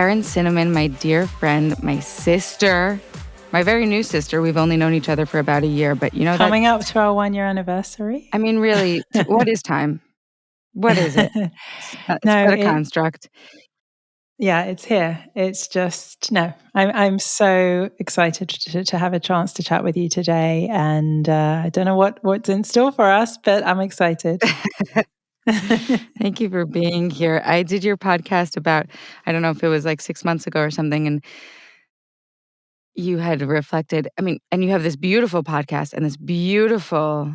Karen Cinnamon, my dear friend, my sister, my very new sister. We've only known each other for about a year, but you know that. Coming up to our 1-year anniversary. I mean, really, what is time? What is it? It's but a construct. Yeah, it's here. It's just, no, I'm so excited to have a chance to chat with you today. And I don't know what's in store for us, but I'm excited. Thank you for being here. I did your podcast about, I don't know if it was like 6 months ago or something, and you had reflected, I mean, and you have this beautiful podcast and this beautiful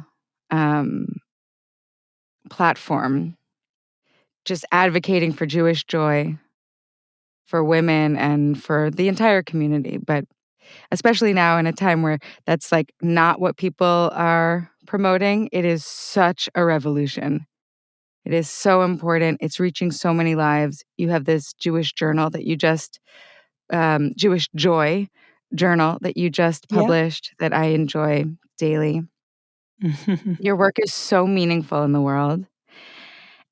platform just advocating for Jewish joy for women and for the entire community, but especially now in a time where that's like not what people are promoting. It is such a revolution. It is so important. It's reaching so many lives. You have this Jewish journal that you just, Jewish Joy journal that you just published that I enjoy daily. Your work is so meaningful in the world.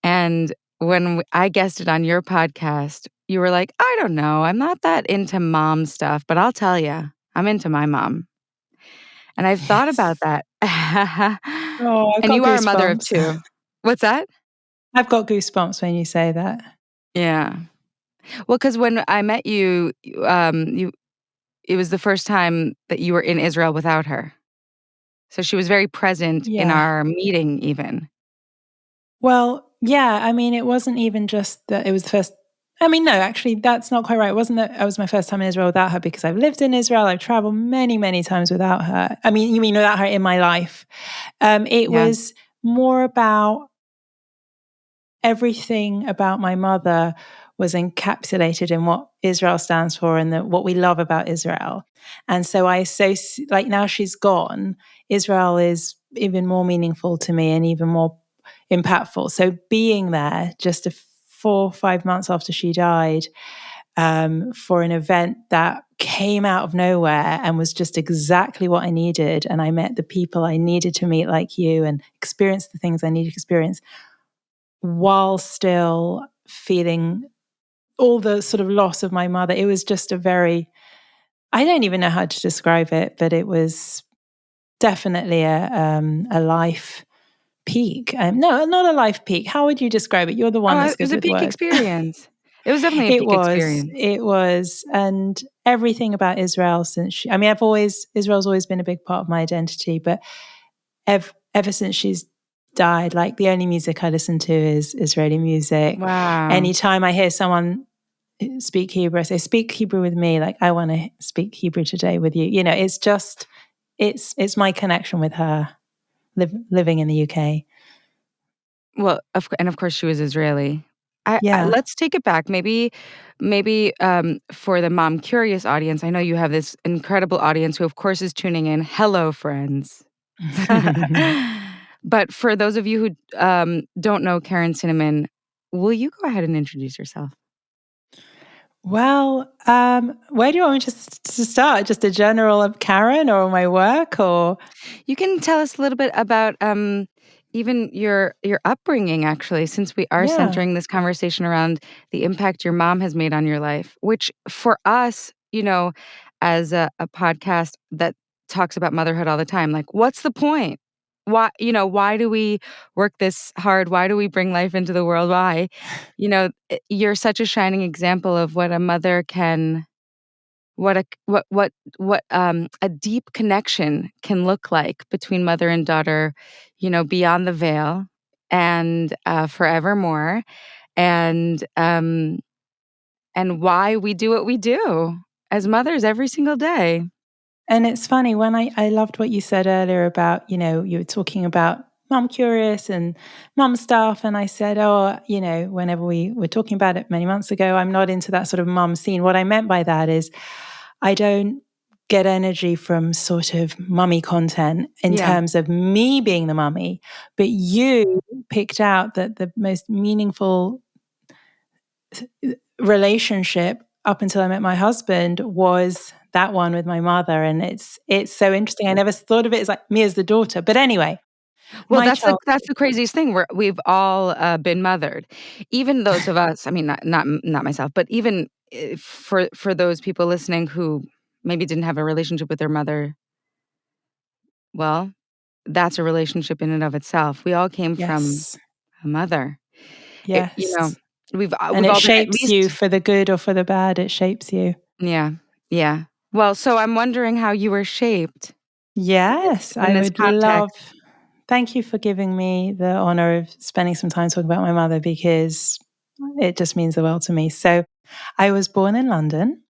And when I guested on your podcast, you were like, I don't know, I'm not that into mom stuff, but I'll tell you, I'm into my mom. And I've thought about that. Oh, I've And got you are a mother of goosebumps. two. What's that? I've got goosebumps when you say that. Yeah. Well, because when I met you, it was the first time that you were in Israel without her. So she was very present in Yeah. our meeting even. Well, yeah, I mean, it wasn't even just that it was the first. I mean, no, actually, that's not quite right. It wasn't that it was my first time in Israel without her, because I've lived in Israel. I've traveled many, many times without her. I mean, you mean without her in my life? It Yeah. was more about everything about my mother was encapsulated in what Israel stands for and what we love about Israel. And so like now she's gone, Israel is even more meaningful to me and even more impactful. So being there just 4 or 5 months after she died, for an event that came out of nowhere and was just exactly what I needed. And I met the people I needed to meet, like you, and experienced the things I needed to experience, while still feeling all the sort of loss of my mother. It was just I don't even know how to describe it, but it was definitely a life peak. No, not a life peak. How would you describe it? You're the one that's It was good a with peak words. experience. It was definitely a peak experience. It was. And everything about Israel Israel's always been a big part of my identity, but ever since she's died, like the only music I listen to is Israeli music. Wow. Anytime I hear someone speak Hebrew, I say, speak Hebrew with me. Like, I want to speak Hebrew today with you. You know, it's just, it's my connection with her living in the UK. Well, and of course she was Israeli. Yeah. Let's take it back. Maybe for the mom curious audience, I know you have this incredible audience who, of course, is tuning in. Hello, friends. But for those of you who don't know Karen Cinnamon, will you go ahead and introduce yourself? Well, where do you want me to start? Just a general of Karen or my work, or you can tell us a little bit about even your upbringing, actually, since we are centering this conversation around the impact your mom has made on your life, which for us, you know, as a podcast that talks about motherhood all the time, like, what's the point? Why do we work this hard? Why do we bring life into the world? Why? You're such a shining example of what a mother can, a deep connection can look like between mother and daughter, beyond the veil and forevermore, and why we do what we do as mothers every single day. And it's funny, when I loved what you said earlier about, you were talking about mom curious and mom stuff. And I said, whenever we were talking about it many months ago, I'm not into that sort of mom scene. What I meant by that is I don't get energy from sort of mummy content in terms of me being the mummy, but you picked out that the most meaningful relationship up until I met my husband was that one with my mother. And it's so interesting. I never thought of it as like me as the daughter. But anyway. Well, that's the craziest thing. We've all been mothered. Even those of us, I mean, not myself, but even for those people listening who maybe didn't have a relationship with their mother, well, that's a relationship in and of itself. We all came from Yes. a mother. You know, Yes. And we've it all been at shapes you least. for the good or for the bad. It shapes you. Yeah, yeah. Well, so I'm wondering how you were shaped Yes, in I this would love. context. Thank you for giving me the honor of spending some time talking about my mother because it just means the world to me. So, I was born in London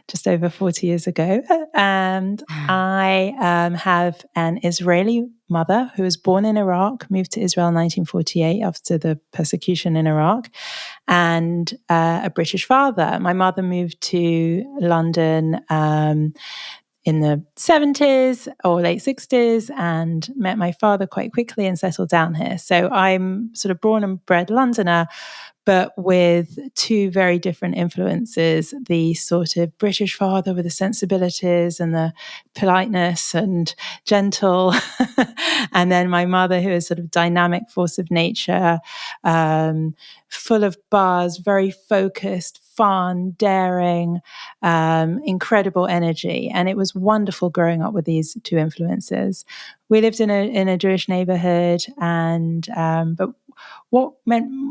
just over 40 years ago, and I have an Israeli mother who was born in Iraq, moved to Israel in 1948 after the persecution in Iraq, and a British father. My mother moved to London in the 70s or late 60s and met my father quite quickly and settled down here. So I'm sort of born and bred Londoner, but with two very different influences, the sort of British father with the sensibilities and the politeness and gentle, and then my mother who is sort of dynamic force of nature, full of buzz, very focused, fun, daring, incredible energy. And it was wonderful growing up with these two influences. We lived in a Jewish neighborhood, and but what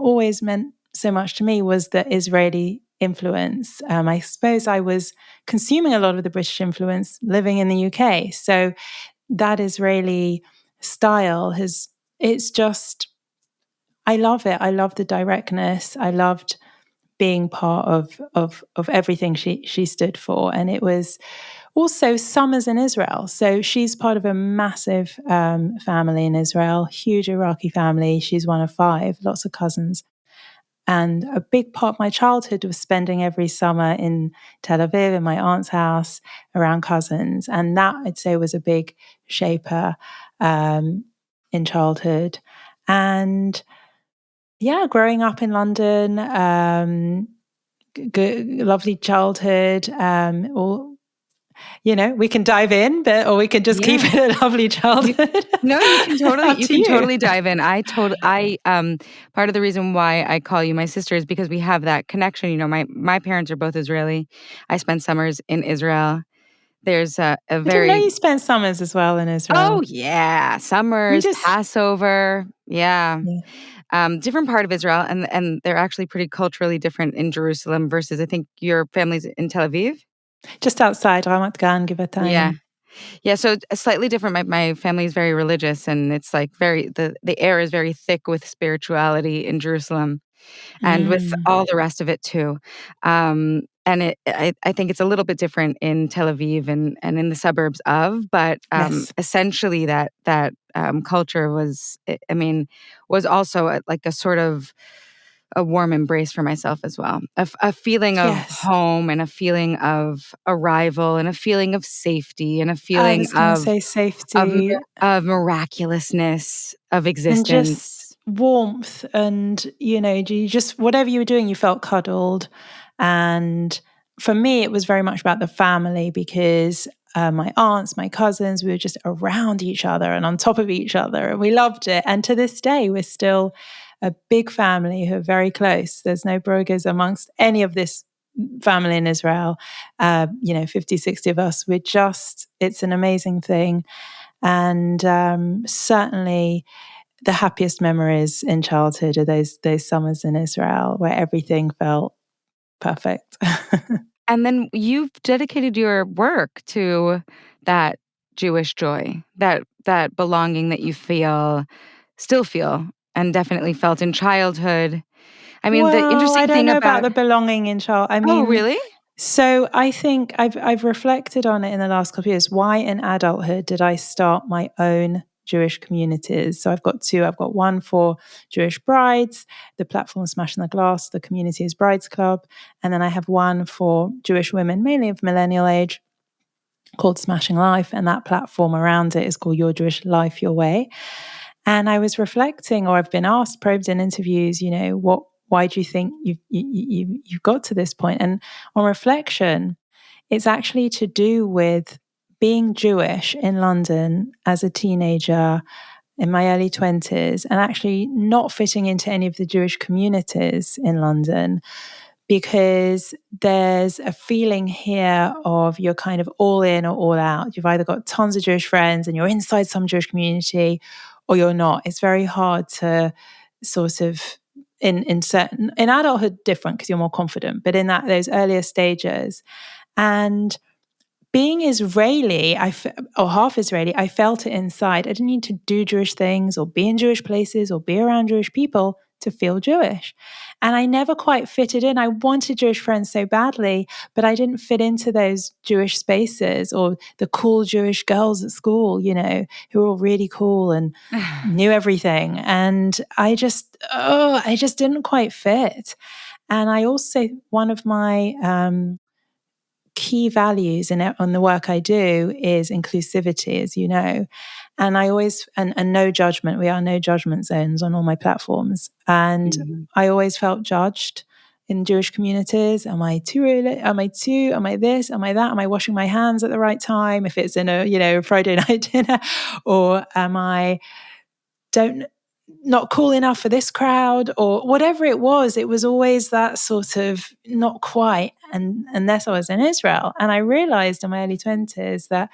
always meant so much to me was the Israeli influence. I suppose I was consuming a lot of the British influence living in the UK. So that Israeli style it's just, I love it. I love the directness. I loved being part of everything she stood for. And it was also summers in Israel. So she's part of a massive family in Israel, huge Iraqi family. She's one of five, lots of cousins. And a big part of my childhood was spending every summer in Tel Aviv in my aunt's house around cousins. And that, I'd say, was a big shaper in childhood. And yeah, growing up in London, lovely childhood. All we can dive in, but or we can just keep Yeah. it a lovely You childhood. No, Up you to can you. totally dive in. Part of the reason why I call you my sister is because we have that connection. My parents are both Israeli. I spent summers in Israel. There's a I didn't know very. you spent summers as well in Oh, Israel. yeah, We summers, just, Passover. Yeah. yeah, Different part of Israel, and they're actually pretty culturally different in Jerusalem versus I think your family's in Tel Aviv. just outside Ramat Gan, Yeah. Givatayim. Yeah, so slightly different. My family is very religious, and it's like the air is very thick with spirituality in Jerusalem, and with Mm, all the rest of it too. And I think it's a little bit different in Tel Aviv and in the suburbs of, but yes, essentially that culture was also like a sort of a warm embrace for myself as well. A feeling of yes. home and a feeling of arrival and a feeling of safety and a I feeling was going to say safety of miraculousness of and just existence. warmth. And, you just, whatever you were doing, you felt cuddled. And for me, it was very much about the family because my aunts, my cousins, we were just around each other and on top of each other. And we loved it. And to this day, we're still a big family who are very close. There's no brogues amongst any of this family in Israel. 50, 60 of us. It's an amazing thing. And certainly the happiest memories in childhood are those summers in Israel where everything felt perfect. And then you've dedicated your work to that Jewish joy, that belonging that you still feel, and definitely felt in childhood. I mean, the Well, I interesting don't thing know about about. the belonging in child. I Oh, mean, really? so I think I've reflected on it in the last couple of years. Why in adulthood did I start my own Jewish communities? So I've got two. I've got one for Jewish brides, the platform Smashing the Glass, the community is Brides Club, and then I have one for Jewish women, mainly of millennial age, called Smashing Life, and that platform around it is called Your Jewish Life Your Way. And I was reflecting, or I've been asked, probed in interviews, why do you think you've got to this point? And on reflection, it's actually to do with being Jewish in London as a teenager in my early 20s and actually not fitting into any of the Jewish communities in London because there's a feeling here of you're kind of all in or all out. You've either got tons of Jewish friends and you're inside some Jewish community, or you're not. It's very hard to sort of in certain in adulthood different because you're more confident, but in those earlier stages. And being Israeli, or half Israeli, I felt it inside. I didn't need to do Jewish things or be in Jewish places or be around Jewish people to feel Jewish. And I never quite fitted in. I wanted Jewish friends so badly, but I didn't fit into those Jewish spaces or the cool Jewish girls at school, who were all really cool and knew everything. And I just didn't quite fit. And I also, one of my key values on the work I do is inclusivity, as you know. And I always, and no judgment. We are no judgment zones on all my platforms. And Mhm. I always felt judged in Jewish communities. Am I too early? Am I too? Am I this? Am I that? Am I washing my hands at the right time? If it's in a, Friday night dinner, or am I don't not cool enough for this crowd, or whatever it was always that sort of not quite. And unless I was in Israel. And I realized in my early 20s that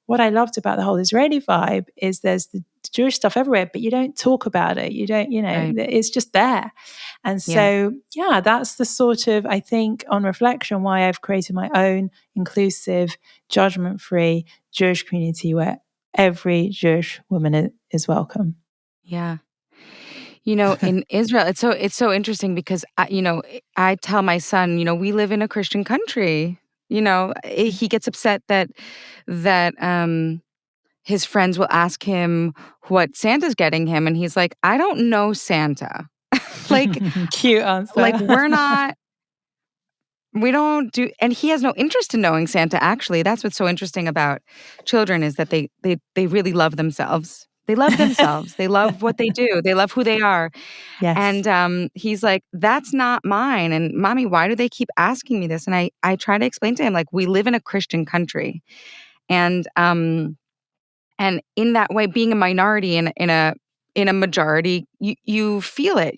what I loved about the whole Israeli vibe is there's the Jewish stuff everywhere, but you don't talk about it. You don't, Right. it's just there. And Yeah. so, yeah, that's the sort of, I think, on reflection, why I've created my own inclusive, judgment free Jewish community where every Jewish woman is welcome. Yeah. In Israel, it's so interesting because I tell my son, we live in a Christian country. He gets upset that his friends will ask him what Santa's getting him, and he's like, "I don't know Santa." Like Cute like answer. we don't do, and he has no interest in knowing Santa, actually. That's what's so interesting about children, is that they really love themselves. They love themselves. They love what they do. They love who they are. Yes. And he's like, "That's not mine." And mommy, why do they keep asking me this? And I try to explain to him, like, we live in a Christian country, and in that way, being a minority in a majority, you feel it.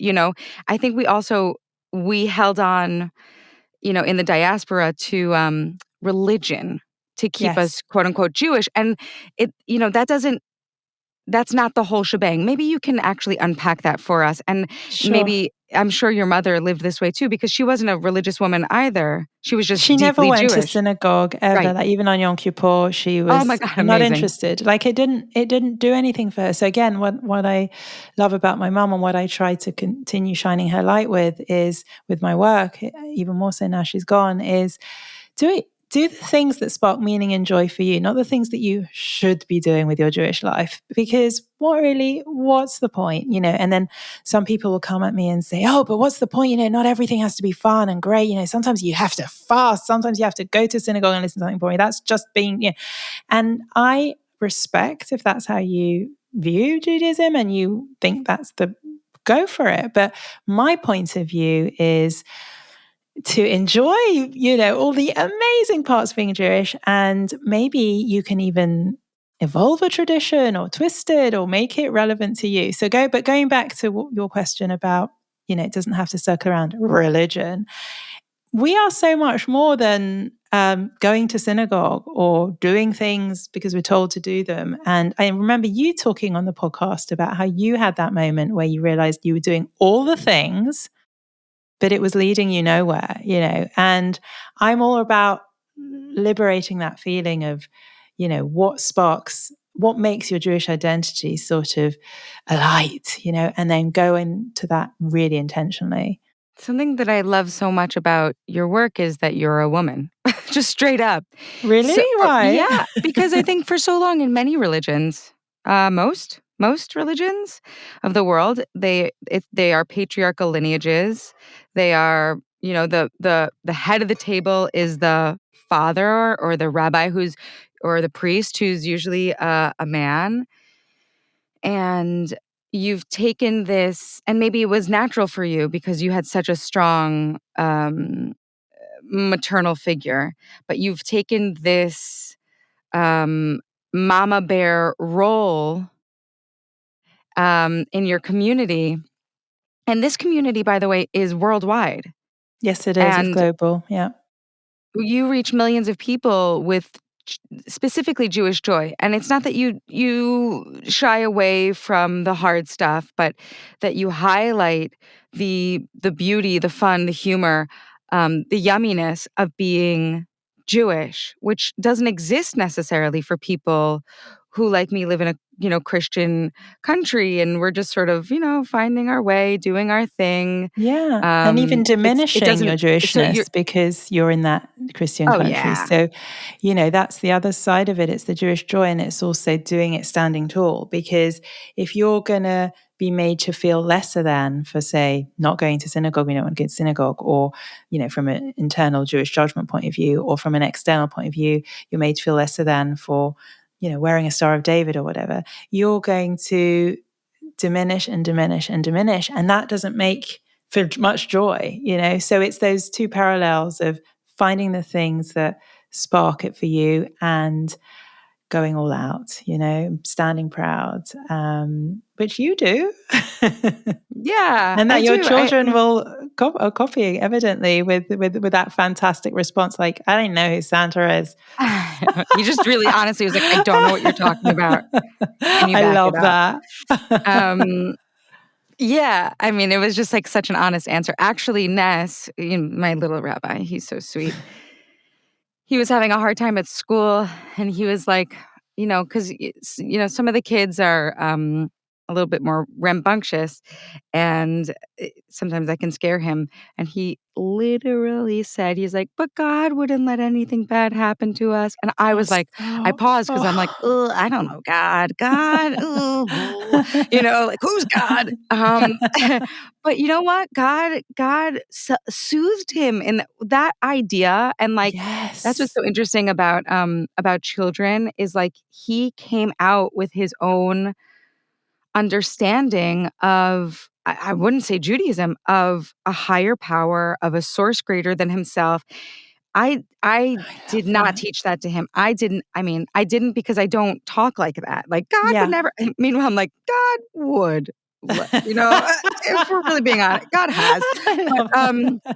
I think we held on, in the diaspora, to religion to keep Yes. us, quote unquote, Jewish, and that's not the whole shebang. Maybe you can actually unpack that for us. And Sure. maybe, I'm sure your mother lived this way too, because she wasn't a religious woman either. She was just She never deeply went to Jewish. synagogue ever. Right. Like even on Yom Kippur, she Oh my was God, not amazing. interested. Like it didn't do anything for her. So again, what I love about my mum and what I try to continue shining her light with is with my work, even more so now she's gone, is do the things that spark meaning and joy for you, not the things that you should be doing with your Jewish life. Because what's the point? And then some people will come at me and say, "Oh, but what's the point? Not everything has to be fun and great. Sometimes you have to fast, sometimes you have to go to synagogue and listen to something boring. That's just being." And I respect if that's how you view Judaism and you think that's the go for it. But my point of view is to enjoy, all the amazing parts of being Jewish. And maybe you can even evolve a tradition or twist it or make it relevant to you. But going back to your question about, it doesn't have to circle around religion. We are so much more than going to synagogue or doing things because we're told to do them. And I remember you talking on the podcast about how you had that moment where you realized you were doing all the things but it was leading you nowhere. And I'm all about liberating that feeling of, what makes your Jewish identity sort of alight, and then go into that really intentionally. Something that I love so much about your work is that you're a woman, just straight up. Really? So, Why? yeah, because I think for so long in many religions, most religions of the world, they are patriarchal lineages. They are, the head of the table is the father or the rabbi or the priest, who's usually a man. And you've taken this, and maybe it was natural for you because you had such a strong maternal figure, but you've taken this mama bear role in your community. And this community, by the way, is worldwide. Yes, it is. It's And global. Yeah. you reach millions of people with specifically Jewish joy. And it's not that you shy away from the hard stuff, but that you highlight the beauty, the fun, the humor, the yumminess of being Jewish, which doesn't exist necessarily for people who, like me, live in a Christian country, and we're just sort of finding our way, doing our thing. Yeah, and even It diminishing your doesn't. So you're. Jewishness because you're in that Christian Oh country. yeah. So, that's the other side of it. It's the Jewish joy, and it's also doing it standing tall. Because if you're going to be made to feel lesser than for, say, not going to synagogue, we don't want to go to synagogue, or, from an internal Jewish judgment point of view, or from an external point of view, you're made to feel lesser than for, wearing a Star of David or whatever, you're going to diminish and diminish and diminish. And that doesn't make for much joy, So it's those two parallels of finding the things that spark it for you and going all out, standing proud, which you do. Yeah, And I that your do. children are copying, evidently, with that fantastic response. Like, I don't know who Santa is. He just really honestly was like, "I don't know what you're talking about. Can you I back it love up?" that. Um, yeah, I mean, it was just like such an honest answer. Actually, Ness, my little rabbi, he's so sweet. He was having a hard time at school, and he was like, because some of the kids are a little bit more rambunctious, and sometimes I can scare him. And he literally said, he's like, "But God wouldn't let anything bad happen to us." And I Oh, was like, I stop. paused because I'm like, Oh. "Oh, I don't know, God, ooh, like who's God?" But you know what? God soothed him in that idea, and like that's what's Yes. so interesting about children is like he came out with his own understanding of I wouldn't say Judaism, of a higher power, of a source greater than himself. I I did love not that. teach that to him. I didn't because I don't talk like that. Like God would Yeah. never meanwhile, I'm like, God would. If we're really being honest, God has. I But love that.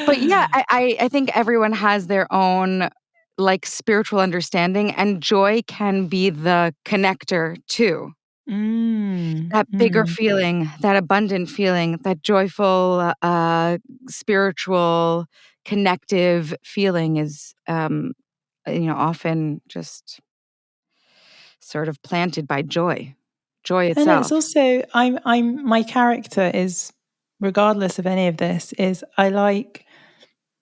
but yeah, I think everyone has their own, like, spiritual understanding, and joy can be the connector too. Mm, That bigger mm. feeling, that abundant feeling, that joyful, spiritual, connective feeling is, often just sort of planted by joy And it's itself. also my character is, regardless of any of this, is I like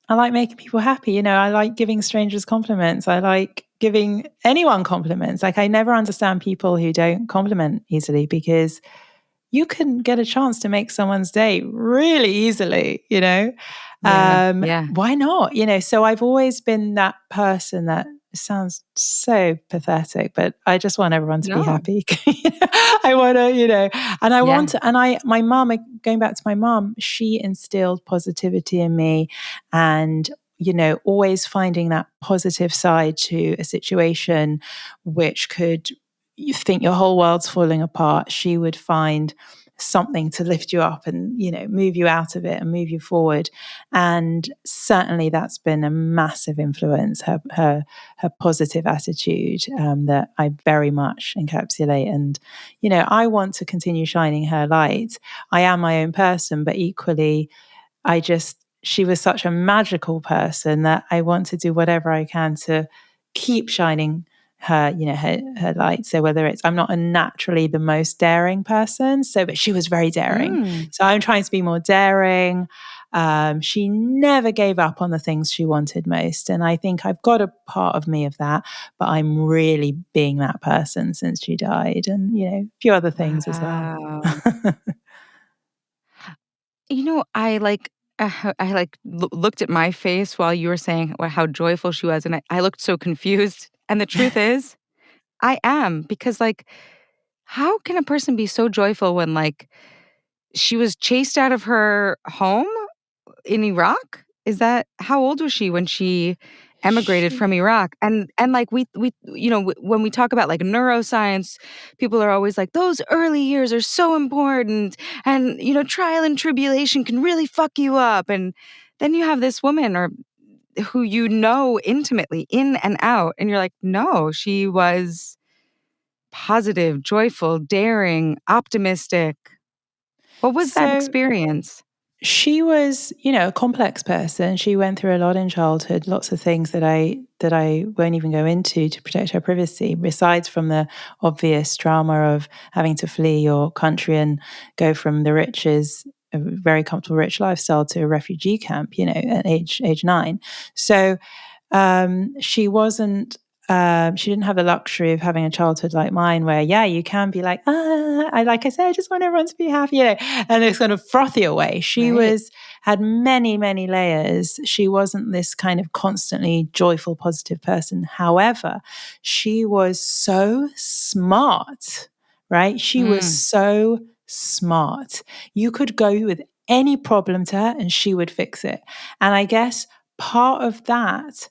making people happy. I like giving strangers compliments. I like giving anyone compliments. Like, I never understand people who don't compliment easily, because you can get a chance to make someone's day really easily. Yeah, yeah. Why not? So I've always been that person that sounds so pathetic, but I just want everyone to be No. happy. I want to, and I want Yeah. to, my mom, going back to my mom, she instilled positivity in me, and always finding that positive side to a situation, which could, you think your whole world's falling apart, she would find something to lift you up and move you out of it and move you forward. And certainly that's been a massive influence, her positive attitude, that I very much encapsulate. And I want to continue shining her light. I am my own person, but equally she was such a magical person that I want to do whatever I can to keep shining her light. So whether it's, I'm not a naturally the most daring person, but she was very daring. Mm. So I'm trying to be more daring. She never gave up on the things she wanted most. And I think I've got a part of me of that, but I'm really being that person since she died, and, a few other things as well. Wow. Looked at my face while you were saying how joyful she was, and I looked so confused. And the truth is, I am, because like, how can a person be so joyful when like she was chased out of her home in Iraq? Is that how old was she when she emigrated from Iraq. And like we when we talk about like neuroscience, people are always like those early years are so important, and trial and tribulation can really fuck you up. And then you have this woman or who intimately in and out, and you're like, no, she was positive, joyful, daring, optimistic. What was that So experience? she was, a complex person. She went through a lot in childhood, lots of things that I won't even go into to protect her privacy, besides from the obvious trauma of having to flee your country and go from the riches, a very comfortable rich lifestyle, to a refugee camp, at age 9. So she wasn't she didn't have the luxury of having a childhood like mine, where you can be like, like I said, I just want everyone to be happy, and it's kind of frothy away. She Right. had many, many layers. She wasn't this kind of constantly joyful, positive person. However, she was so smart, right? She was Mm. so smart. You could go with any problem to her and she would fix it. And I guess part of that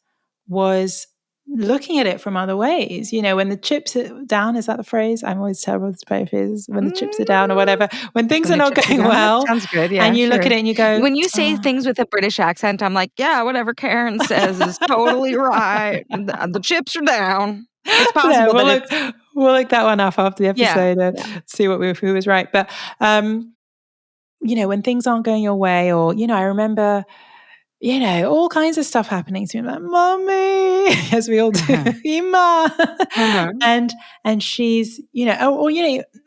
was looking at it from other ways. When the chips are down, is that the phrase? I'm always terrible with phrases. When the chips are down or Mm. whatever, when things When are the not chips are going down, that well, sounds good. and Yeah, you look at sure. it and you go, When you say oh. things with a British accent, I'm like, yeah, whatever Karen says is totally right. The chips are down. It's No, possible we'll that look, it's we'll look that one up after the yeah, episode and yeah. see who was right. But, when things aren't going your way, or, I remember all kinds of stuff happening to me. I'm like, Mommy, as we all do, Uh-huh. Ima. Uh-huh. and she's,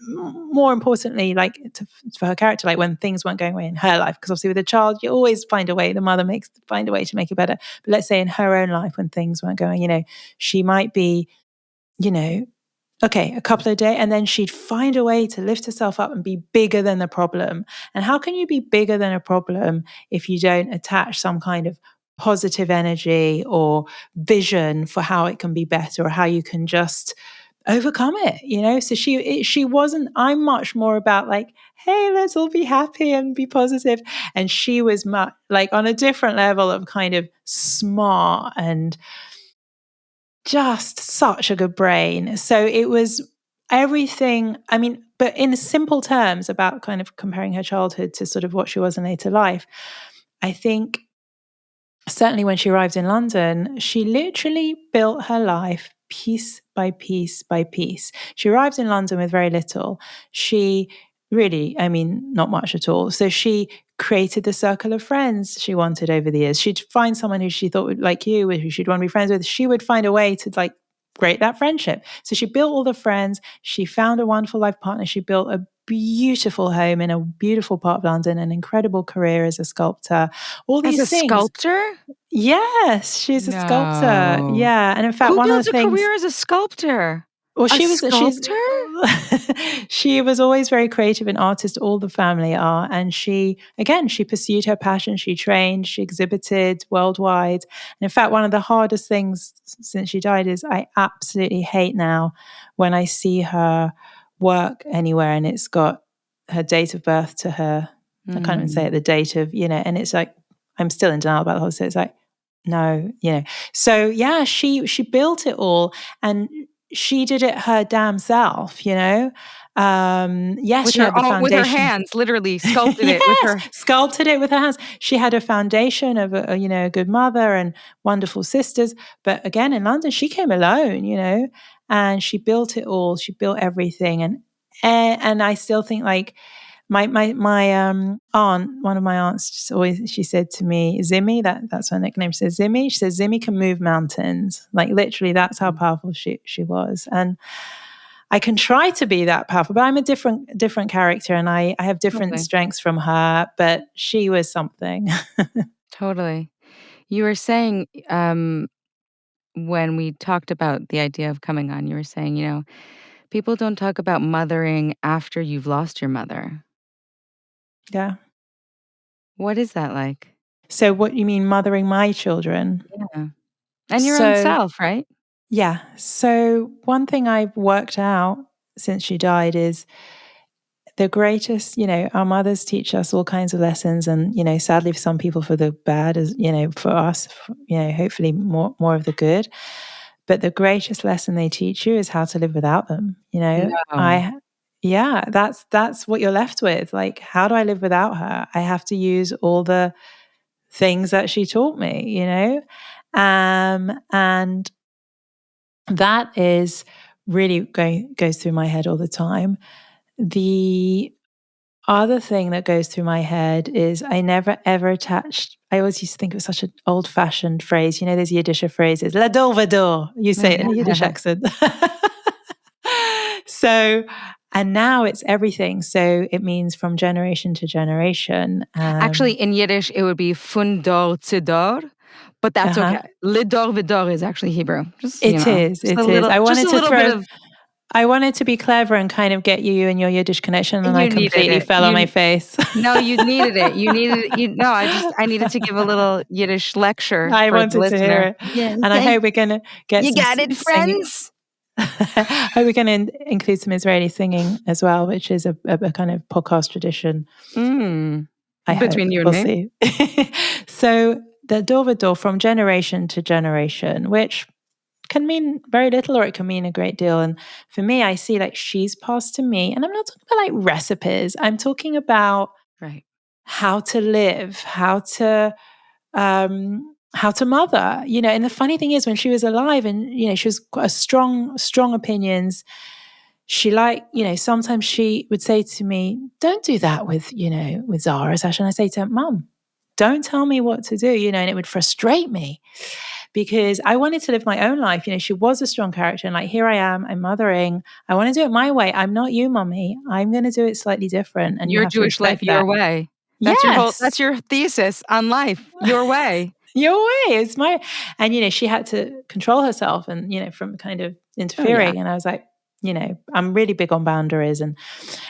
more importantly, like for her character, like when things weren't going away in her life, because obviously with a child, you always find a way, the mother find a way to make it better. But let's say in her own life, when things weren't going, she might be, you know, okay, a couple of days, and then she'd find a way to lift herself up and be bigger than the problem. And how can you be bigger than a problem if you don't attach some kind of positive energy or vision for how it can be better, or how you can just overcome it? So she wasn't. I'm much more about like, hey, let's all be happy and be positive. And she was much like on a different level of kind of smart and just such a good brain. So it was everything. I mean, but in simple terms, about kind of comparing her childhood to sort of what she was in later life, I think certainly when she arrived in London, she literally built her life piece by piece by piece. She arrived in London with very little. She really, I mean, not much at all. So she created the circle of friends she wanted over the years. She'd find someone who she thought would like you, who she'd want to be friends with. She would find a way to like create that friendship. So she built all the friends. She found a wonderful life partner. She built a beautiful home in a beautiful part of London, an incredible career as a sculptor, all As a these things. sculptor? Yes, she's a sculptor. No. Yeah, and in fact, Who one of the builds a things. career as a sculptor? Well, A she's sculptor? she was always very creative and artist. All the family are, and she pursued her passion. She trained, she exhibited worldwide. And in fact, one of the hardest things since she died is I absolutely hate now when I see her work anywhere and it's got her date of birth to her. I can't even say it, Mm. the date of, and it's like I'm still in denial about the whole. So it's like, no. So yeah, she built it all, and she did it her damn self. Yes, she had the With her foundation. hands, literally sculpted it with Yes, her. sculpted it with her hands. She had a foundation of a good mother and wonderful sisters. But again, in London, she came alone, and she built it all. She built everything, and I still think like my aunt, one of my aunts, she said to me, Zimmy, that's her nickname. She says Zimmy. She says Zimmy can move mountains. Like literally, that's how Mm. powerful she was. And I can try to be that powerful, but I'm a different character, and I have different Totally. strengths from her. But she was something. Totally. You were saying, when we talked about the idea of coming on, you were saying, people don't talk about mothering after you've lost your mother. Yeah. What is that like? So what you mean, mothering my children? Yeah. And your own So self, right? yeah. So one thing I've worked out since she died is the greatest, our mothers teach us all kinds of lessons, and sadly for some people for the bad, as for us, hopefully more of the good. But the greatest lesson they teach you is how to live without them. No. I Yeah, that's what you're left with. Like, how do I live without her? I have to use all the things that she taught me, and that is really goes through my head all the time. The other thing that goes through my head is I never ever attached. I always used to think it was such an old-fashioned phrase. There's Yiddish phrases, "La dor vador." You say it in a Yiddish accent. So, and now it's everything. So it means from generation to generation. Actually, in Yiddish, it would be fun dor to dor, but that's Uh-huh. okay. Lidor vidor is actually Hebrew. Just, It is. just a It is. little, just a little bit of, I wanted to be clever and kind of get you and your Yiddish connection, and I you needed completely it. fell on my face. No, you needed it. You needed it. No, I needed to give a little Yiddish lecture I for the wanted to hear listener. it. Yeah. And I hope we're going to get You some got it, singing. friends? I hope we're going to include some Israeli singing as well, which is a kind of podcast tradition. I hope. Between you and We'll me. see. So the door from generation to generation, which can mean very little or it can mean a great deal. And for me, I see like she's passed to me, and I'm not talking about like recipes. I'm talking about Right. how to live, how to mother, and the funny thing is when she was alive and, she was quite a strong opinions. She sometimes she would say to me, don't do that with Zara, Sasha. And I say to her, Mum, don't tell me what to do, and it would frustrate me because I wanted to live my own life. She was a strong character and like, here I am, I'm mothering. I want to do it my way. I'm not you, Mummy. I'm going to do it slightly different. And you Your have to Jewish life, respect your that. way. That's Yes. your thesis on life, your way. Your way is my, and she had to control herself and from kind of Oh, yeah. interfering. And I was like, I'm really big on boundaries. And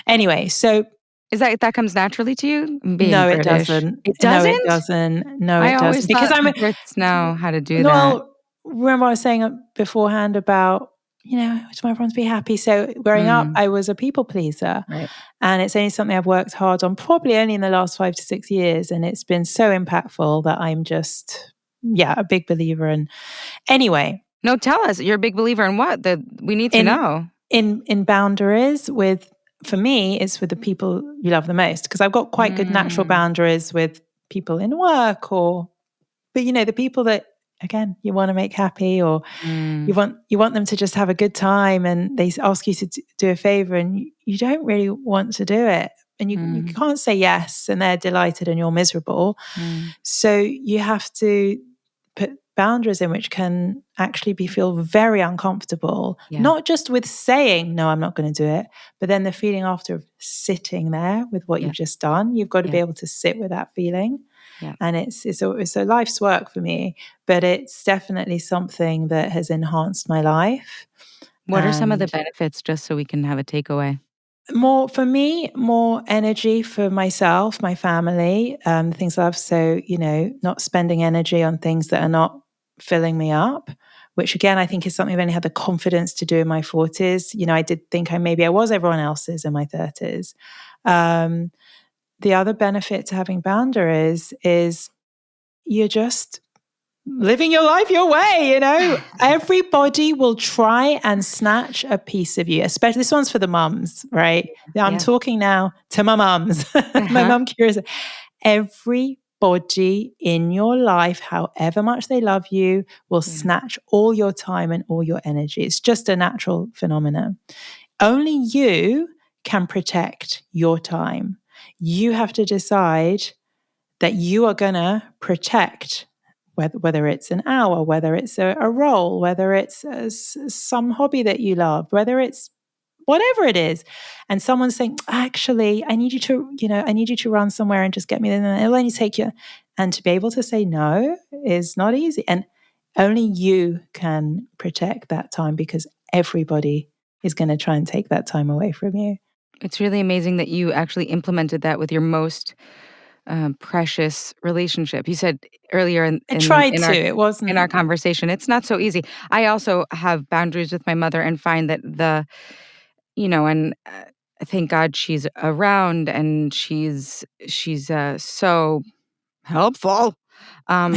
anyway, so Is that comes naturally to you? Being no, it British. doesn't. It No, it doesn't? doesn't. No, I it always doesn't. Because thought I'm the Brits know how to do that. well, remember I was saying beforehand about, I just want everyone to be happy. So growing up, Mm, I was a people pleaser. right. And it's only something I've worked hard on, probably only in the last 5 to 6 years. And it's been so impactful that I'm just, a big believer. And anyway, No, tell us. You're a big believer in what? That we need to in know. in boundaries with, for me, it's with the people you love the most. Because I've got quite good natural Mm, boundaries with people in work but the people that, again, you want to make happy, or mm, you want them to just have a good time, and they ask you to do a favor and you don't really want to do it, and you mm, can't say yes, and they're delighted and you're miserable. mm. So you have to put boundaries in, which can actually feel very uncomfortable, Yeah, not just with saying no, I'm not going to do it, but then the feeling after of sitting there with what yeah, you've just done. You've got to be yeah, able to sit with that feeling. yeah. And it's a life's work for me, but it's definitely something that has enhanced my life. What are some of the And benefits, just so we can have a takeaway? more for me, more energy for myself, my family, things I love. So, not spending energy on things that are not filling me up, which again, I think is something I've only had the confidence to do in my 40s. I did think I was everyone else's in my 30s. The other benefit to having boundaries is you're just living your life your way, everybody will try and snatch a piece of you, especially this one's for the mums, right? I'm Yeah. talking now to my mums. My Uh-huh. mum curious. Everybody in your life, however much they love you, will Yeah. snatch all your time and all your energy. It's just a natural phenomenon. Only you can protect your time. You have to decide that you are going to protect, whether it's an hour, whether it's a role, whether it's some hobby that you love, whether it's whatever it is. And someone's saying, actually, I need you to run somewhere and just get me there. And it'll only take you. And to be able to say no is not easy. And only you can protect that time, because everybody is going to try and take that time away from you. It's really amazing that you actually implemented that with your most precious relationship. You said earlier in I in tried in to. our It in our wasn't. conversation, it's not so easy. I also have boundaries with my mother and find that and thank God she's around, and she's so helpful. Um,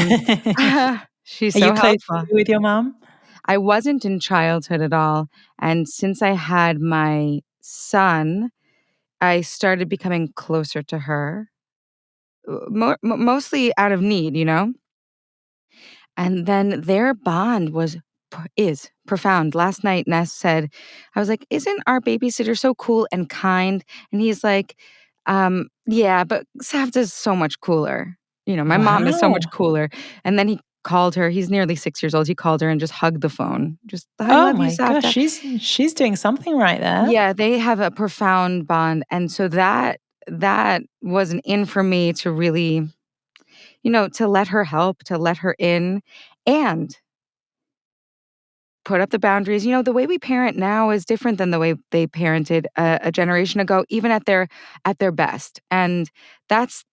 she's Are you so close helpful. with your mom? I wasn't in childhood at all, and since I had my son, I started becoming closer to her, mostly out of need, you know? And then their bond is profound. Last night, Ness said, I was like, "Isn't our babysitter so cool and kind?" And he's like, "Yeah, but Savda's so much cooler. You know, my mom is so much Wow. cooler." And then he called her. He's nearly 6 years old. He called her and just hugged the phone. Just, "I Oh love you, my gosh, Savda." she's doing something right there. Yeah, they have a profound bond, and so that was an in for me to really, to let her help, to let her in, and put up the boundaries. The way we parent now is different than the way they parented a generation ago, even at their best. And that's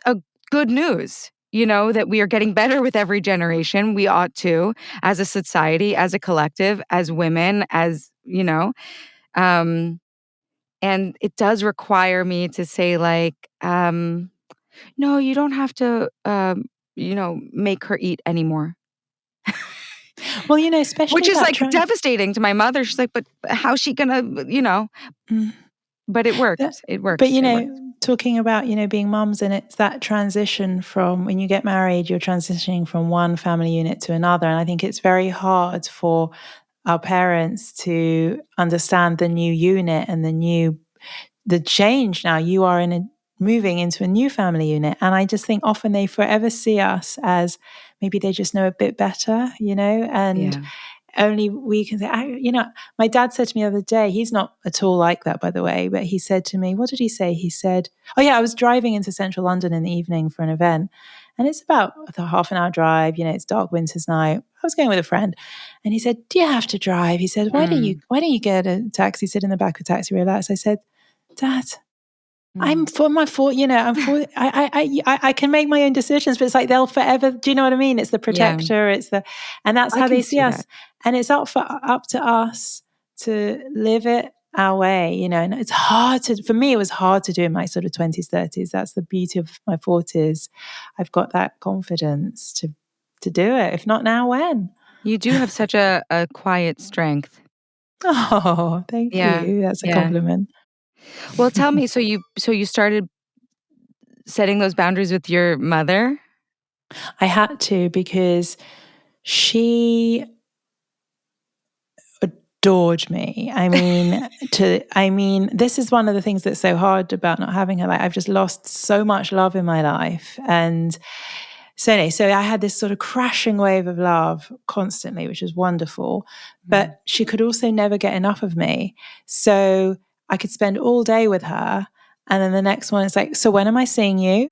a good news. That we are getting better with every generation. We ought to, as a society, as a collective, as women, um, and it does require me to say, like, no, you don't have to, make her eat anymore. Well, Which especially is, that like, trend. devastating to my mother. She's like, "But how's she gonna?" But it That, works. It but works. It works. talking about being mums, and it's that transition from when you get married, you're transitioning from one family unit to another, and I think it's very hard for our parents to understand the new unit and the change. Now you are moving into a new family unit, and I just think often they forever see us as maybe they just know a bit better, and Yeah. only we can say, my dad said to me the other day, he's not at all like that, by the way, but he said to me, what did he say? He said, oh, yeah, I was driving into central London in the evening for an event, and it's about a half an hour drive. It's dark winter's night. I was going with a friend, and he said, do you have to drive? He said, Mm, why don't you get a taxi, sit in the back of a taxi, relax? I said, Dad, I'm mm. for my for I'm for I can make my own decisions, but it's like they'll forever. Do you know what I mean? It's the Yeah. protector. And that's I how they can see see that. us. And it's up to us to live it our way. And it's hard for me. It was hard to do in my sort of 20s, 30s. That's the beauty of my 40s. I've got that confidence to do it. If not now, when? You do have such a quiet strength. Oh, thank Yeah. you. That's a Yeah. compliment. Well, tell me, so you started setting those boundaries with your mother? I had to because she adored me. This is one of the things that's so hard about not having her. Like, I've just lost so much love in my life. And so anyway, so I had this sort of crashing wave of love constantly, which was wonderful. Mm. But she could also never get enough of me. So I could spend all day with her. And then the next one is like, so when am I seeing you?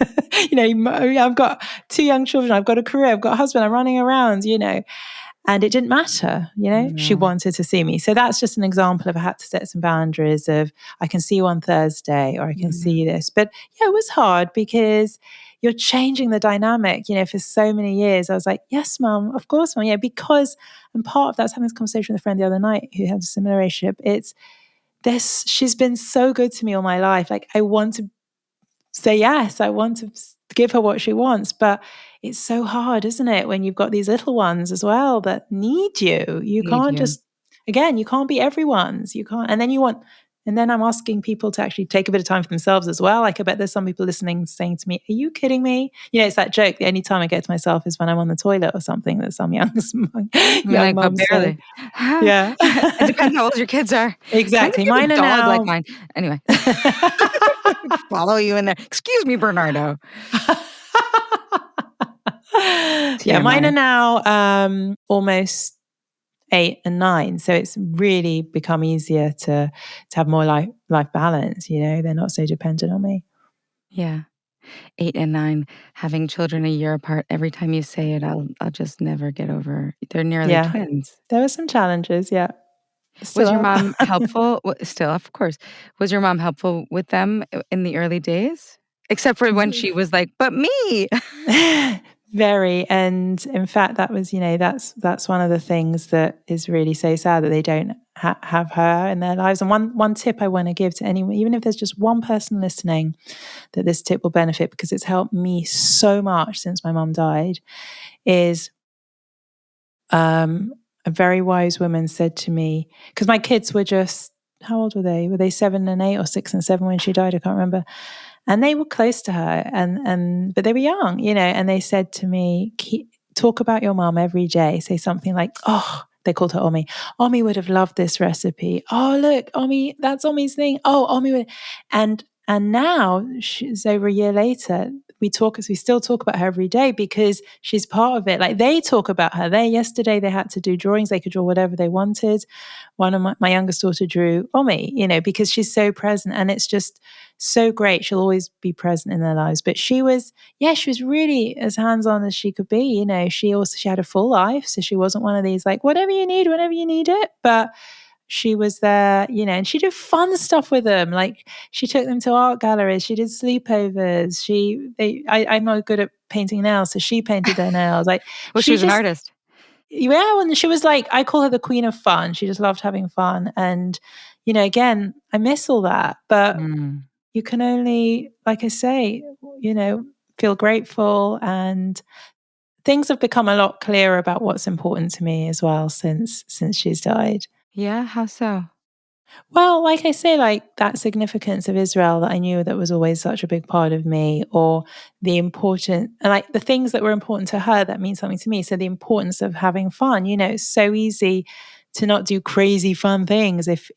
I've got two young children. I've got a career. I've got a husband. I'm running around. And it didn't matter, she No. wanted to see me. So that's just an example of I had to set some boundaries of I can see you on Thursday or I can see Mhm. you this. But yeah, it was hard because you're changing the dynamic. For so many years, I was like, yes, mum, of course, mum. Yeah, because, and part of that, I was having this conversation with a friend the other night who had a similar relationship. It's this, she's been so good to me all my life. Like, I want to say yes. I want to give her what she wants, but it's so hard, isn't it, when you've got these little ones as well that need you. You Need can't you. just, again, you can't be everyone's. You can't, and then and then I'm asking people to actually take a bit of time for themselves as well. Like, I bet there's some people listening saying to me, "Are you kidding me?" It's that joke. The only time I get to myself is when I'm on the toilet or something. That some young I'm young like, but mums say. barely. Yeah, It depends how old your kids are. Depends if exactly. you have a Mine are dog like now. mine. Anyway, follow you in there. "Excuse me, Bernardo." Yeah, mine are TMI. now almost 8 and 9, so it's really become easier to have more life balance. They're not so dependent on me. Yeah. 8 and 9, having children a year apart. Every time you say it, I'll just never get over. They're nearly Yeah, twins. there were some challenges. Yeah, still Was your are. mom helpful? Still, of course. Was your mom helpful with them in the early days? Except for when she was like, "But me." Very, and in fact, that was that's one of the things that is really so sad that they don't have her in their lives. And one tip I want to give to anyone, even if there's just one person listening, that this tip will benefit, because it's helped me so much since my mum died, is a very wise woman said to me, because my kids were just, how old were they? Were they 7 and 8 or 6 and 7 when she died? I can't remember. And they were close to her, but they were young, and they said to me, talk about your mom every day. Say something like, oh, they called her Omi. Omi would have loved this recipe. Oh, look, Omi, that's Omi's thing. Oh, Omi would. And now, she's over a year later, we still talk about her every day, because she's part of it. Like, they talk about her. Yesterday they had to do drawings. They could draw whatever they wanted. One of my youngest daughter drew Omi, because she's so present, and it's just so great. She'll always be present in their lives. But she was really as hands-on as she could be. She had a full life. So she wasn't one of these, like, whatever you need, whenever you need it. But she was there, and she did fun stuff with them. Like, she took them to art galleries. She did sleepovers. I'm not good at painting nails, so she painted their nails. Like, Well, she she was an just, artist. yeah, and she was like, I call her the queen of fun. She just loved having fun. And, again, I miss all that. But you can only, like I say, feel grateful. And things have become a lot clearer about what's important to me as well since she's died. Yeah, how so? Well, like I say, like that significance of Israel that I knew that was always such a big part of me, or the important, and like the things that were important to her that mean something to me. So the importance of having fun, it's so easy to not do crazy fun things if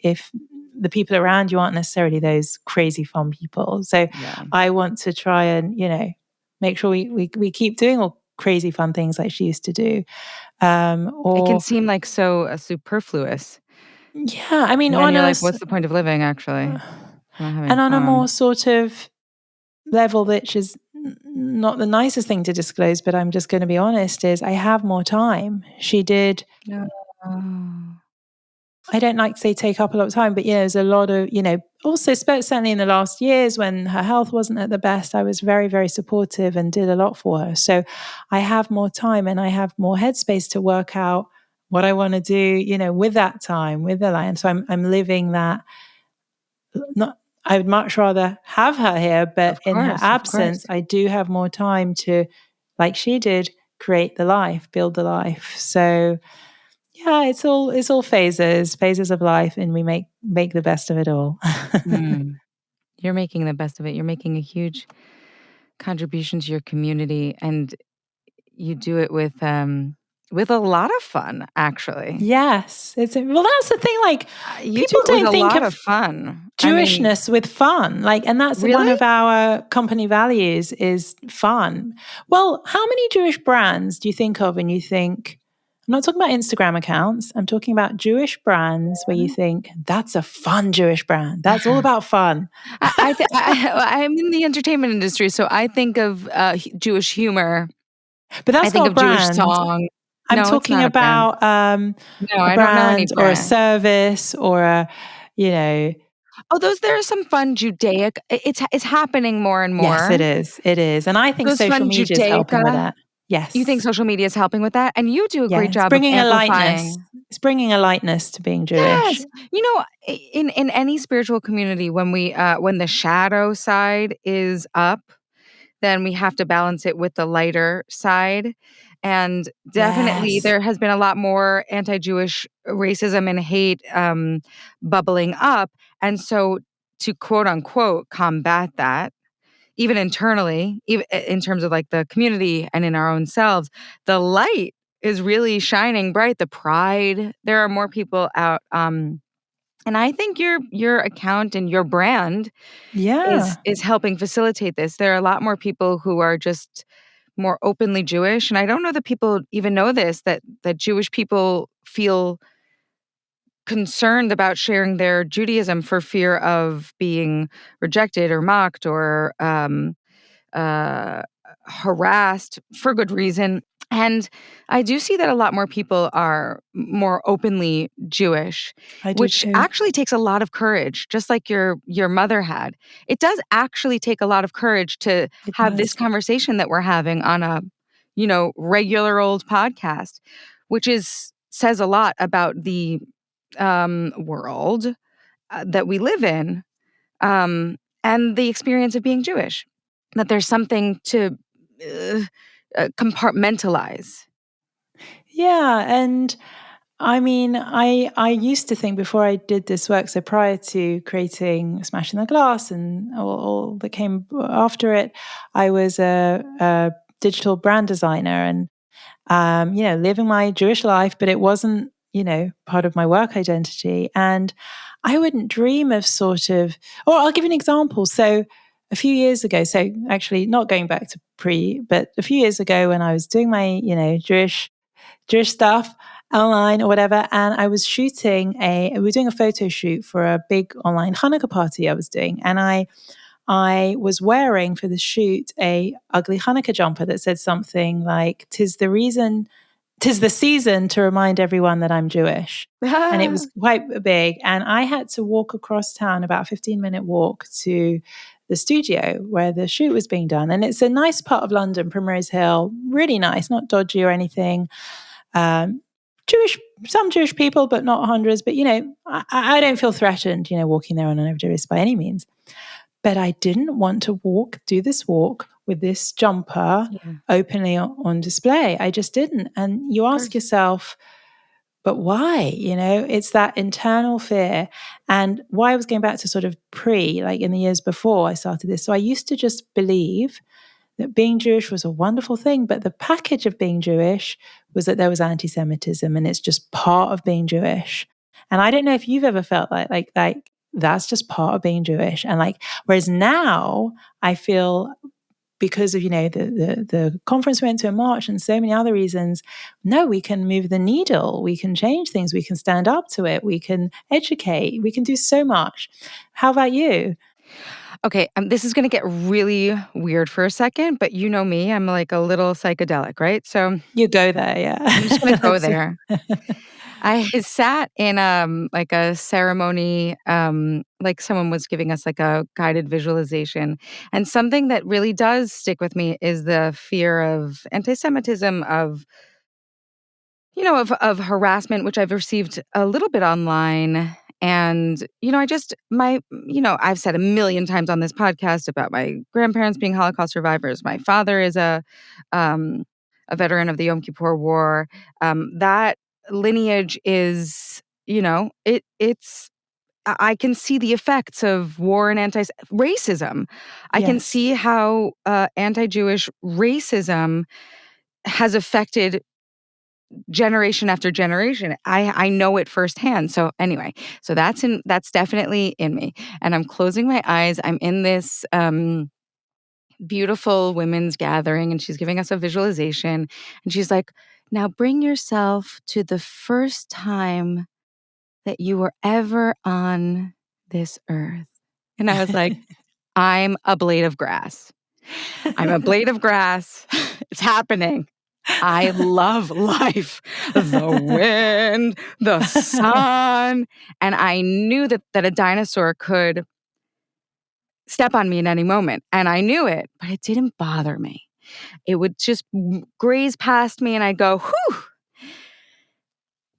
the people around you aren't necessarily those crazy fun people. So Yeah. I want to try and, make sure we keep doing all crazy fun things like she used to do. It can Or seem like so superfluous. yeah, I mean, And then on you're like, us. what's the point of living, actually? Not having And on a more fun. sort of level, which is not the nicest thing to disclose, but I'm just going to be honest, is I have more time. She did. No. I don't like to say take up a lot of time, but there's a lot of, also certainly in the last years when her health wasn't at the best, I was very, very supportive and did a lot for her. So I have more time and I have more headspace to work out what I want to do, with that time, with the lion. So I'm living that. Not, I would much rather have her here, but Of in her course, of course. absence, I do have more time to, like she did, create the life, build the life. So yeah, it's all phases of life, and we make the best of it all. Mm. You're making the best of it. You're making a huge contribution to your community, and you do it with a lot of fun, actually. Yes, well, that's the thing. Like, You do people it with don't a think lot of of fun. I mean, Jewishness with fun, like, and that's one really? of our company values is fun. Well, how many Jewish brands do you think of and you think, I'm not talking about Instagram accounts, I'm talking about Jewish brands where you think that's a fun Jewish brand, that's all about fun. I'm in the entertainment industry, so I think of Jewish humor. But I that's think not a of Jewish brand. song. I'm No, it's talking not a brand. about No, a I don't know any brand or a brand. service or you know, Oh, there are some fun Judaic. It's happening more and yes, more. it is. It is. And I think Those social fun media is helping with Judaica. that. You think Yes. social media is helping with that? And you do a Yeah, great it's job of bringing a lightness. amplifying. It's bringing a lightness to being Jewish. Yes. In any spiritual community, when the shadow side is up, then we have to balance it with the lighter side. And definitely Yes. there has been a lot more anti-Jewish racism and hate bubbling up. And so to quote unquote combat that, even internally, even in terms of like the community and in our own selves, the light is really shining bright. The pride, there are more people out. And I think your account and your brand Yeah. is helping facilitate this. There are a lot more people who are just more openly Jewish, and I don't know that people even know this, that Jewish people feel concerned about sharing their Judaism for fear of being rejected or mocked or uh, harassed for good reason. And I do see that a lot more people are more openly Jewish, I do which too. actually takes a lot of courage, just like your mother had. It does actually take a lot of courage to It have this does. conversation that we're having on a, regular old podcast, which says a lot about the world that we live in, and the experience of being Jewish. That there's something to compartmentalize. Yeah, and I mean, I used to think before I did this work, so prior to creating Smashing the Glass and all that came after it, I was a digital brand designer and living my Jewish life, but it wasn't, part of my work identity. And I wouldn't dream of or I'll give you an example. So a few years ago, so actually not going back to but a few years ago when I was doing my, Jewish stuff online or whatever. And I was we were doing a photo shoot for a big online Hanukkah party I was doing. And I was wearing for the shoot a ugly Hanukkah jumper that said something like, "'Tis the season to remind everyone that I'm Jewish." And it was quite big. And I had to walk across town, about a 15-minute walk to the studio where the shoot was being done. And it's a nice part of London, Primrose Hill, really nice, not dodgy or anything. Um, some Jewish people, but not hundreds. But, I don't feel threatened, walking there on an Jewish by any means. But I didn't want to do this walk with this jumper Yeah, of openly on display. I just didn't. And you ask course. yourself, but why? It's that internal fear. And why I was going back to sort of like in the years before I started this. So I used to just believe that being Jewish was a wonderful thing, but the package of being Jewish was that there was anti-Semitism, and it's just part of being Jewish. And I don't know if you've ever felt like that's just part of being Jewish. And whereas now I feel, because of the conference we went to in March and so many other reasons, no, we can move the needle, we can change things, we can stand up to it, we can educate, we can do so much. How about you? Okay, this is going to get really weird for a second, but you know me, I'm like a little psychedelic, right? So You go there, I'm just going yeah. to go there. I sat in like a ceremony, like someone was giving us like a guided visualization, and something that really does stick with me is the fear of anti-Semitism, of harassment, which I've received a little bit online. And, I've said a million times on this podcast about my grandparents being Holocaust survivors. My father is a veteran of the Yom Kippur War. That lineage is, it's, I can see the effects of war and anti-racism. I can Yes. see how anti-Jewish racism has affected generation after generation. I know it firsthand. So anyway, that's definitely in me. And I'm closing my eyes. I'm in this beautiful women's gathering, and she's giving us a visualization, and she's like, "Now bring yourself to the first time that you were ever on this earth." And I was like, "I'm a blade of grass. I'm a blade of grass. It's happening. I love life, the wind, the sun." And I knew that a dinosaur could step on me at any moment. And I knew it, but it didn't bother me. It would just graze past me and I'd go, whew.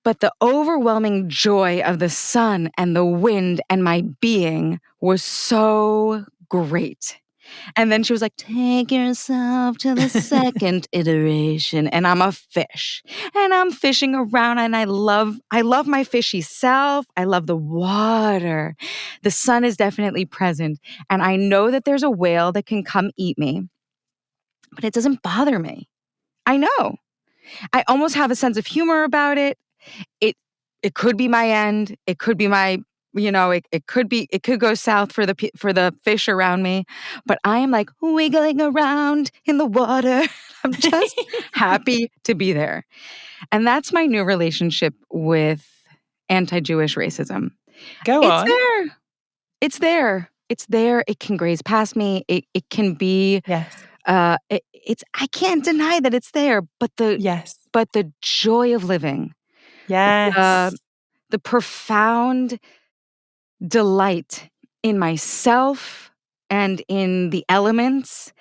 But the overwhelming joy of the sun and the wind and my being was so great. And then she was like, "Take yourself to the second iteration." And I'm a fish. And I'm fishing around, and I love my fishy self. I love the water. The sun is definitely present. And I know that there's a whale that can come eat me, but it doesn't bother me. I know. I almost have a sense of humor about it. It it could be my end. It could be it could go south for the fish around me, but I am like wiggling around in the water. I'm just happy to be there. And that's my new relationship with anti-Jewish racism. Go It's on. there. It's there. It's there. It can graze past me. It can be Yes. it's I can't deny that it's there, Yes. but the joy of living, the Yes. the profound delight in myself and in the elements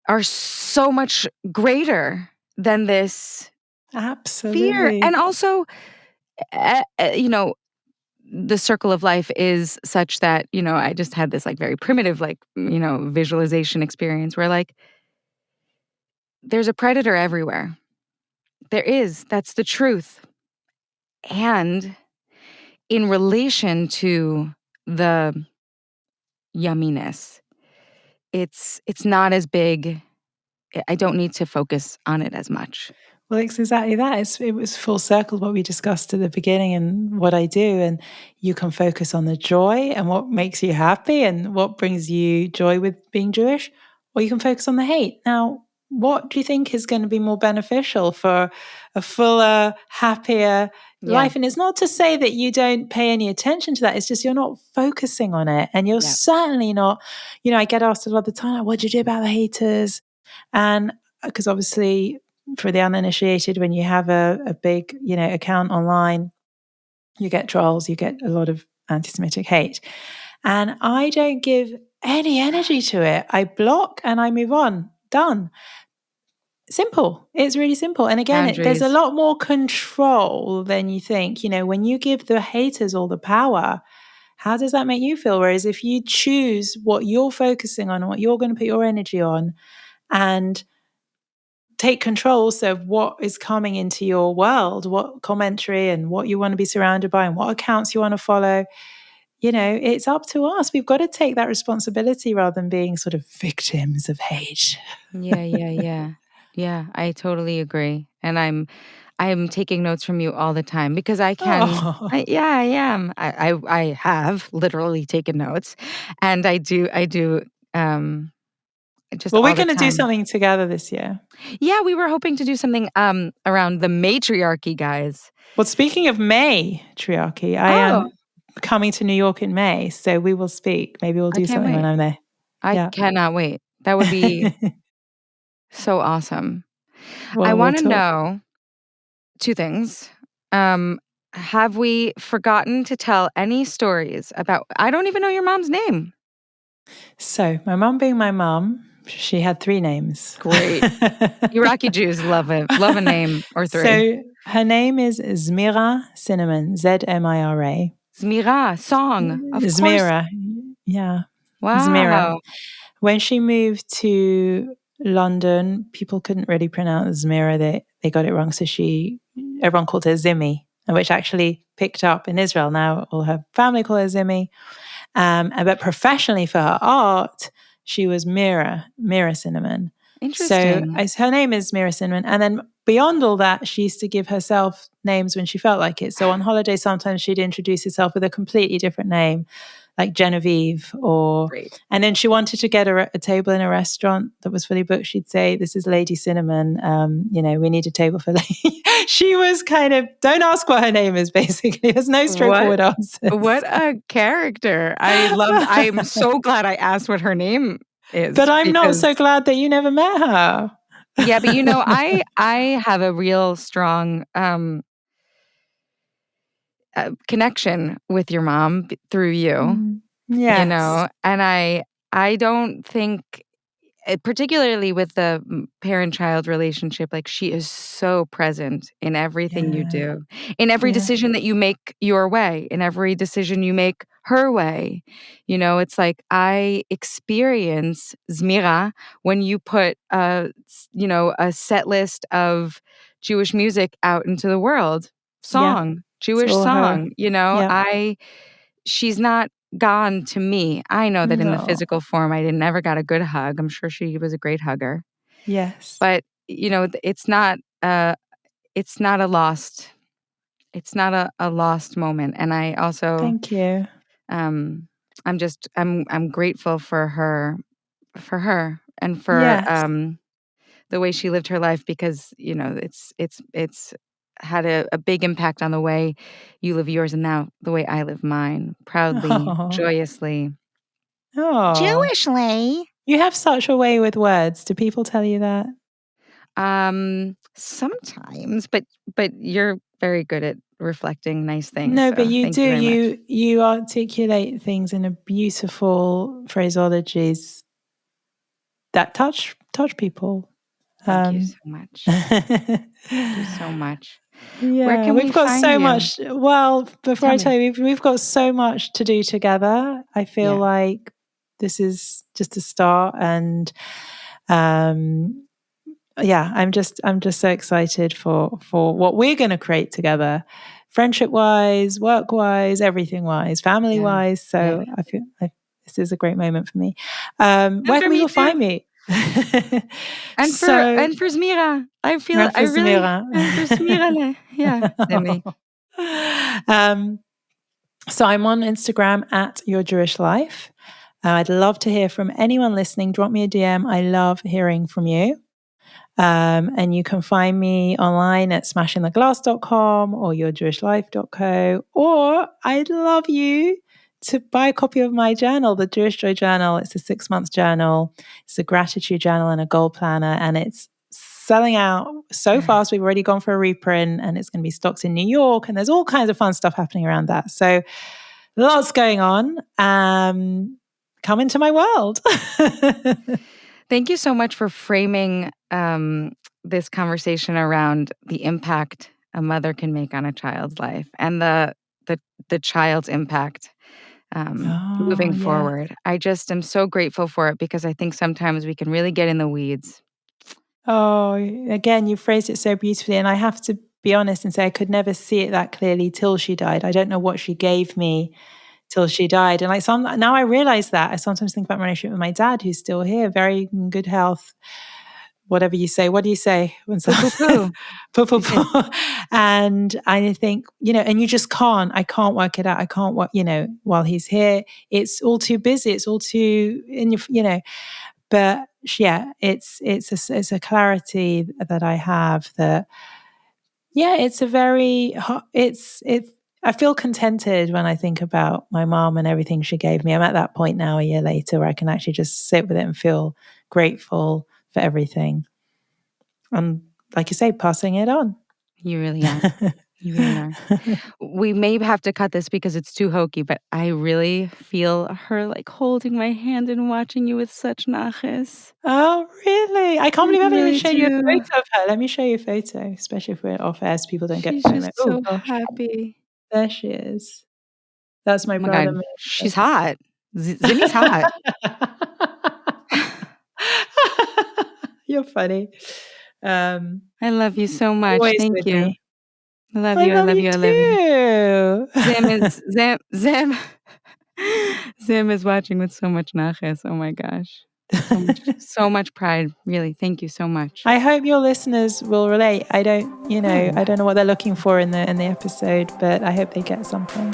are so much greater than this fear. Absolutely. And also, you know, the circle of life is such that, I just had this like very primitive, like, visualization experience where like there's a predator everywhere. There is. That's the truth. And in relation to the yumminess, it's not as big. I don't need to focus on it as much. Well, it's exactly that. It was full circle what we discussed at the beginning and what I do. And you can focus on the joy and what makes you happy and what brings you joy with being Jewish, or you can focus on the hate. Now, what do you think is going to be more beneficial for a fuller, happier Yeah. life? And it's not to say that you don't pay any attention to that. It's just you're not focusing on it. And you're Yeah. certainly not, I get asked a lot of the time, like, what do you do about the haters? And because obviously, for the uninitiated, when you have a big, account online, you get trolls, you get a lot of anti-Semitic hate. And I don't give any energy to it. I block and I move on. Done. Simple. It's really simple. And again, there's a Boundaries. lot more control than you think. When you give the haters all the power, how does that make you feel? Whereas if you choose what you're focusing on, what you're going to put your energy on, and take control also of what is coming into your world, what commentary and what you want to be surrounded by and what accounts you want to follow. It's up to us. We've got to take that responsibility rather than being sort of victims of hate. Yeah, yeah, yeah. Yeah, I totally agree. And I'm taking notes from you all the time because Oh, yeah, I am. I have literally taken notes, and I do um just well, we're all the going to do time. something together this year. Yeah, we were hoping to do something around the matriarchy, guys. Well, speaking of matriarchy, I Oh, am coming to New York in May, so we will speak. Maybe we'll I do can't something when wait. I'm there. I Yeah. cannot wait. That would be so awesome. I Well, we'll want to talk. know two things. Um, have we forgotten to tell any stories about I don't even know your mom's name. So, my mum being my mum, she had three names. Great. Iraqi Jews love a name or three. So, her name is Zmira Cinnamon, Zmira. Zmira, song. Of course. Zmira, yeah, Zmira. Wow. When she moved to London, people couldn't really pronounce Zmira. They got it wrong. So everyone called her Zimmy, which actually picked up in Israel. Now all her family call her Zimmy. But professionally for her art, she was Mira Cinnamon. So Interesting. her name is Mira Cinnamon. And then beyond all that, she used to give herself names when she felt like it. So on holiday, sometimes she'd introduce herself with a completely different name, like Genevieve, Great. and then she wanted to get a table in a restaurant that was fully booked. She'd say, "This is Lady Cinnamon. We need a table for Lady." She was kind of, don't ask what her name is, basically. There's no What straightforward answers. what a character. I'm so glad I asked what her name But is I'm not because so glad that you never met her. yeah, but I have a real strong connection with your mom through you, Mm. Yes. and I don't think particularly with the parent-child relationship, like, she is so present in everything you Yeah. do, in every Yeah. decision that you make your way, in every decision you make her way. It's like I experience Zmira when you put a set list of Jewish music out into the world. Yeah. It's Jewish all her. song, Yeah. she's not gone to me. I know that in the No. physical form, I didn't never got a good hug. I'm sure she was a great hugger, Yes. but it's not a lost, it's not a lost moment. And I also, Thank you. um, I'm grateful for her, and for Yes. the way she lived her life because it's had a big impact on the way you live yours and now the way I live mine proudly, Oh. joyously. Oh. Jewishly. You have such a way with words. Do people tell you that? Sometimes, but you're very good at reflecting nice things, No, but so you do. thank you very much. You articulate things in a beautiful phraseologies that touch people. Thank you Um, so much. Thank you so much. Where Yeah, can we we've got find so you? much. Well, before Tell I tell me. you, we've got so much to do together. I feel Yeah. like this is just a start, and um, yeah, I'm just so excited for what we're going to create together, friendship wise, work wise, everything wise, family Yeah. wise. Yeah. So I feel like this is a great moment for me. And Where for can me people too. find me? And for So, and for Smira. I for really Samira. and for Smira. Yeah, Simi. um, so I'm on Instagram at Your Jewish Life. I'd love to hear from anyone listening. Drop me a DM. I love hearing from you. And you can find me online at smashingtheglass.com or yourjewishlife.co. Or I'd love you to buy a copy of my journal, the Jewish Joy Journal. It's a 6-month journal. It's a gratitude journal and a goal planner. And it's selling out so fast. We've already gone for a reprint and it's going to be stocked in New York. And there's all kinds of fun stuff happening around that. So lots going on. Come into my world. Thank you so much for framing this conversation around the impact a mother can make on a child's life and the child's impact Oh, moving yeah. forward. I just am so grateful for it because I think sometimes we can really get in the weeds. Oh, again, you phrased it so beautifully. And I have to be honest and say I could never see it that clearly till she died. I don't know what she gave me till she died. And like now I realize that. I sometimes think about my relationship with my dad, who's still here, very in good health. Whatever you say, what do you say when Poo someone poo poo. poo, poo, You say poo. And I think, and you just I can't work it out. I can't work, while he's here, it's all too busy. It's all too in your. But yeah, it's a clarity that I have that, yeah, it's a very, it's, I feel contented when I think about my mom and everything she gave me. I'm at that point now, a year later, where I can actually just sit with it and feel grateful for everything. And like you say, passing it on. you really are. You really are. We may have to cut this because it's too hokey, but I really feel her like holding my hand and watching you with such nachas. Oh, really? I can't I believe I haven't even really shown you a do. photo of her. Let me show you a photo, especially if we're off air so people don't get She's FOMO. just Oh, so gosh. happy. There she is. That's my Oh my brother. God. She's hot. Zimmy's hot. You're funny. Um, I love you so much. always Thank with you. me. I love I you. I love love you you. I love you. too. Zim. Zim is watching with so much nachas. Oh my gosh. So much pride. Really. Thank you so much. I hope your listeners will relate. Good. I don't know what they're looking for in the episode, but I hope they get something.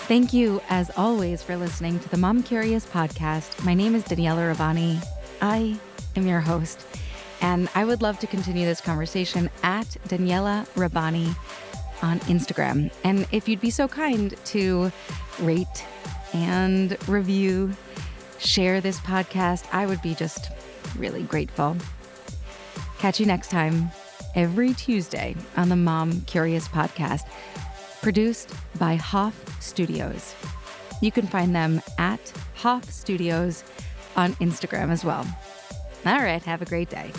Thank you, as always, for listening to the Mom Curious podcast. My name is Daniella Rabbani. I am your host, and I would love to continue this conversation at Daniella Rabbani on Instagram. And if you'd be so kind to rate and review, share this podcast, I would be just really grateful. Catch you next time, every Tuesday on the Mom Curious podcast, produced by Hoff Studios. You can find them at Hoff Studios on Instagram as well. All right, have a great day.